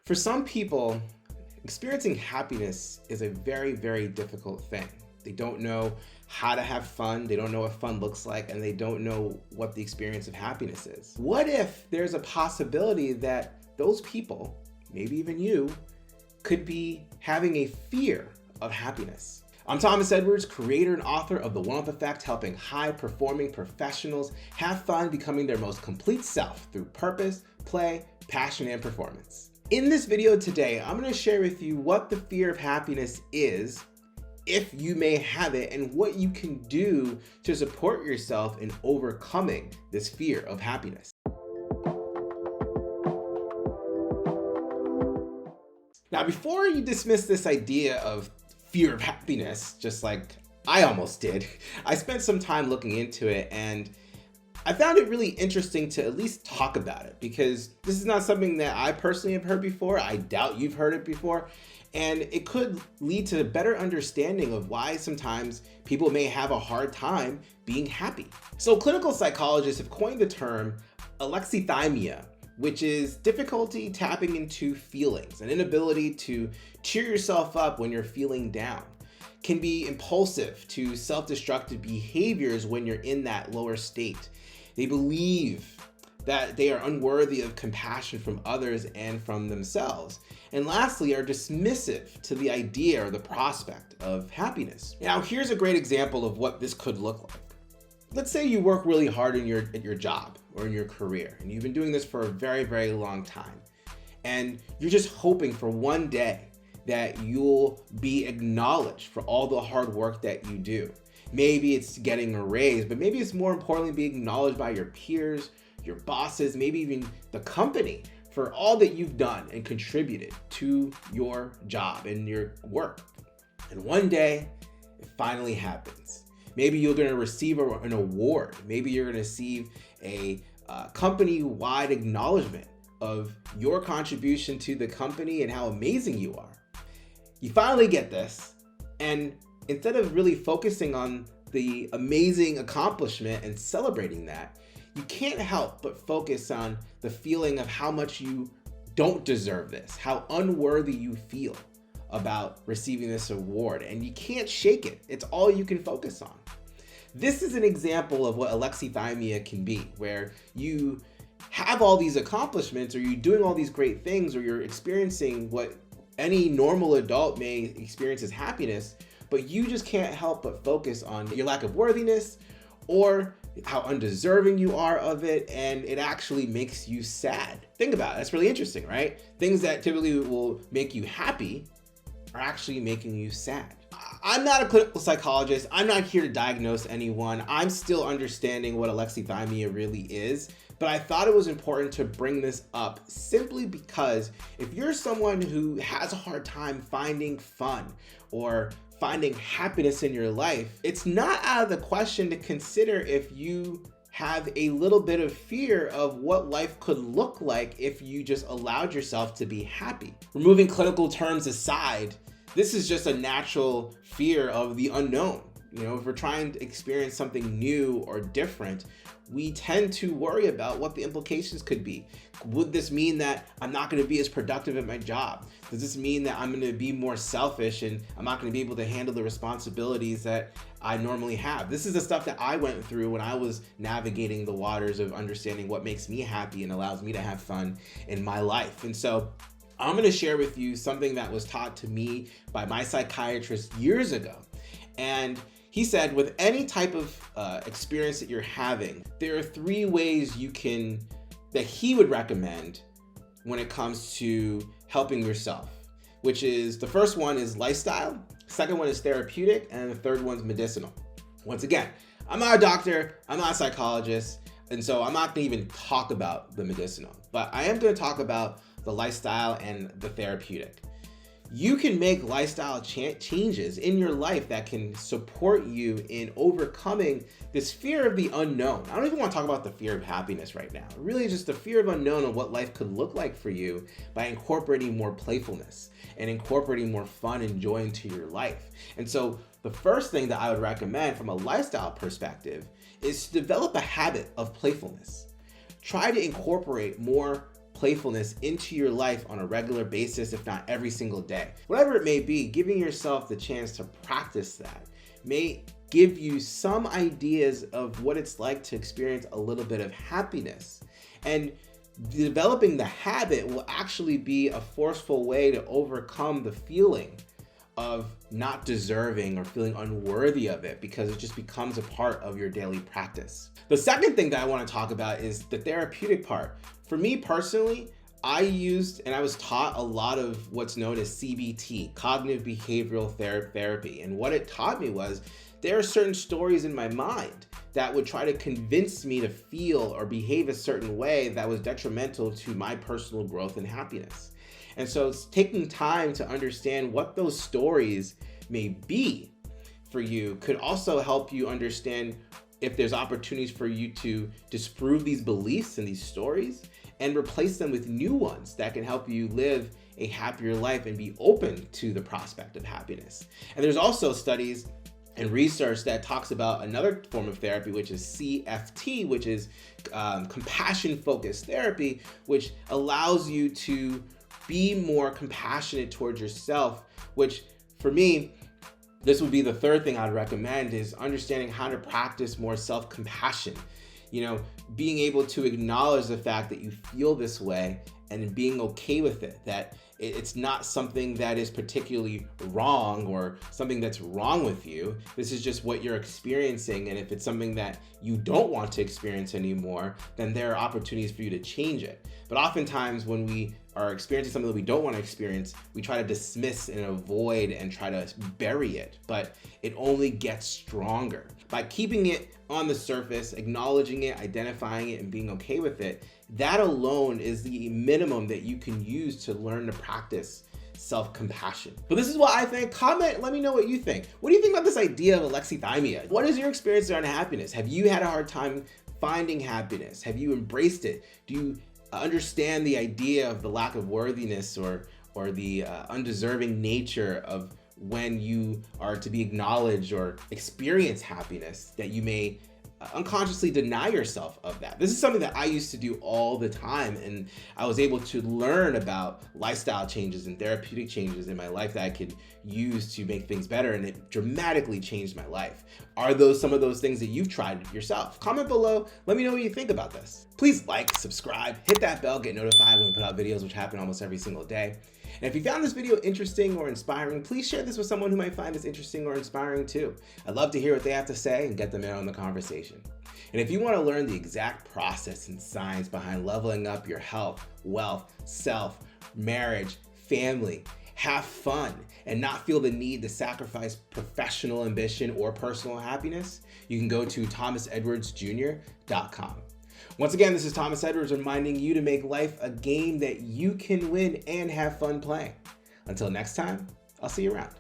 For some people, experiencing happiness is a very, very difficult thing. They don't know how to have fun, they don't know what fun looks like, and they don't know what the experience of happiness is. What if there's a possibility that those people, maybe even you, could be having a fear of happiness? I'm Thomas Edwards, creator and author of The One-Up Effect, helping high-performing professionals have fun becoming their most complete self through purpose, play, passion, and performance. In this video today, I'm going to share with you what the fear of happiness is, if you may have it, and what you can do to support yourself in overcoming this fear of happiness. Now, before you dismiss this idea of fear of happiness, just like I almost did, I spent some time looking into it, and I found it really interesting to at least talk about it, because this is not something that I personally have heard before. I doubt you've heard it before, and it could lead to a better understanding of why sometimes people may have a hard time being happy. So clinical psychologists have coined the term alexithymia, which is difficulty tapping into feelings, an inability to cheer yourself up when you're feeling down. Can be impulsive to self-destructive behaviors when you're in that lower state. They believe that they are unworthy of compassion from others and from themselves. And lastly, are dismissive to the idea or the prospect of happiness. Now, here's a great example of what this could look like. Let's say you work really hard at your job or in your career, and you've been doing this for a very, very long time. And you're just hoping for one day that you'll be acknowledged for all the hard work that you do. Maybe it's getting a raise, but maybe it's more importantly being acknowledged by your peers, your bosses, maybe even the company for all that you've done and contributed to your job and your work. And one day, it finally happens. Maybe you're going to receive an award. Maybe you're going to receive a company-wide acknowledgement of your contribution to the company and how amazing you are. You finally get this, and instead of really focusing on the amazing accomplishment and celebrating that, you can't help but focus on the feeling of how much you don't deserve this, how unworthy you feel about receiving this award, and you can't shake it. It's all you can focus on. This is an example of what alexithymia can be, where you have all these accomplishments, or you're doing all these great things, or you're experiencing what any normal adult may experience as happiness, but you just can't help but focus on your lack of worthiness or how undeserving you are of it, and it actually makes you sad. Think about it. That's really interesting, right? Things that typically will make you happy are actually making you sad. I'm not a clinical psychologist. I'm not here to diagnose anyone. I'm still understanding what alexithymia really is, but I thought it was important to bring this up simply because if you're someone who has a hard time finding fun or finding happiness in your life, it's not out of the question to consider if you have a little bit of fear of what life could look like if you just allowed yourself to be happy. Removing clinical terms aside, this is just a natural fear of the unknown. You know, if we're trying to experience something new or different, we tend to worry about what the implications could be. Would this mean that I'm not going to be as productive at my job? Does this mean that I'm going to be more selfish and I'm not going to be able to handle the responsibilities that I normally have? This is the stuff that I went through when I was navigating the waters of understanding what makes me happy and allows me to have fun in my life. And so I'm going to share with you something that was taught to me by my psychiatrist years ago. And he said, with any type of experience that you're having, there are three ways that he would recommend when it comes to helping yourself, which is, the first one is lifestyle, second one is therapeutic, and the third one's medicinal. Once again, I'm not a doctor, I'm not a psychologist, and so I'm not gonna even talk about the medicinal, but I am gonna talk about the lifestyle and the therapeutic. You can make lifestyle changes in your life that can support you in overcoming this fear of the unknown. I don't even want to talk about the fear of happiness right now. Really just the fear of unknown of what life could look like for you by incorporating more playfulness and incorporating more fun and joy into your life. And so the first thing that I would recommend from a lifestyle perspective is to develop a habit of playfulness. Try to incorporate more playfulness into your life on a regular basis, if not every single day. Whatever it may be, giving yourself the chance to practice that may give you some ideas of what it's like to experience a little bit of happiness. And developing the habit will actually be a forceful way to overcome the feeling of not deserving or feeling unworthy of it, because it just becomes a part of your daily practice. The second thing that I want to talk about is the therapeutic part. For me personally, I used and I was taught a lot of what's known as CBT, cognitive behavioral therapy. And what it taught me was there are certain stories in my mind that would try to convince me to feel or behave a certain way that was detrimental to my personal growth and happiness. And so it's taking time to understand what those stories may be for you could also help you understand if there's opportunities for you to disprove these beliefs and these stories and replace them with new ones that can help you live a happier life and be open to the prospect of happiness. And there's also studies and research that talks about another form of therapy, which is CFT, which is compassion-focused therapy, which allows you to be more compassionate towards yourself, which for me, this would be the third thing I'd recommend, is understanding how to practice more self-compassion. You know, being able to acknowledge the fact that you feel this way and being okay with it, that it's not something that is particularly wrong or something that's wrong with you. This is just what you're experiencing. And if it's something that you don't want to experience anymore, then there are opportunities for you to change it. But oftentimes when we are experiencing something that we don't want to experience, we try to dismiss and avoid and try to bury it, but it only gets stronger. By keeping it on the surface, acknowledging it, identifying it, and being okay with it, that alone is the minimum that you can use to learn to practice self-compassion. But this is what I think. Comment, let me know what you think. What do you think about this idea of alexithymia? What is your experience around happiness? Have you had a hard time finding happiness? Have you embraced it? Do you understand the idea of the lack of worthiness or the undeserving nature of when you are to be acknowledged or experience happiness, that you may unconsciously deny yourself of that? This is something that I used to do all the time, and I was able to learn about lifestyle changes and therapeutic changes in my life that I could use to make things better, and it dramatically changed my life. Are those some of those things that you've tried yourself? Comment below, let me know what you think about this. Please like, subscribe, hit that bell, get notified when we put out videos, which happen almost every single day. And if you found this video interesting or inspiring, please share this with someone who might find this interesting or inspiring too. I'd love to hear what they have to say and get them in on the conversation. And if you want to learn the exact process and science behind leveling up your health, wealth, self, marriage, family, have fun, and not feel the need to sacrifice professional ambition or personal happiness, you can go to thomasedwardsjr.com. Once again, this is Thomas Edwards reminding you to make life a game that you can win and have fun playing. Until next time, I'll see you around.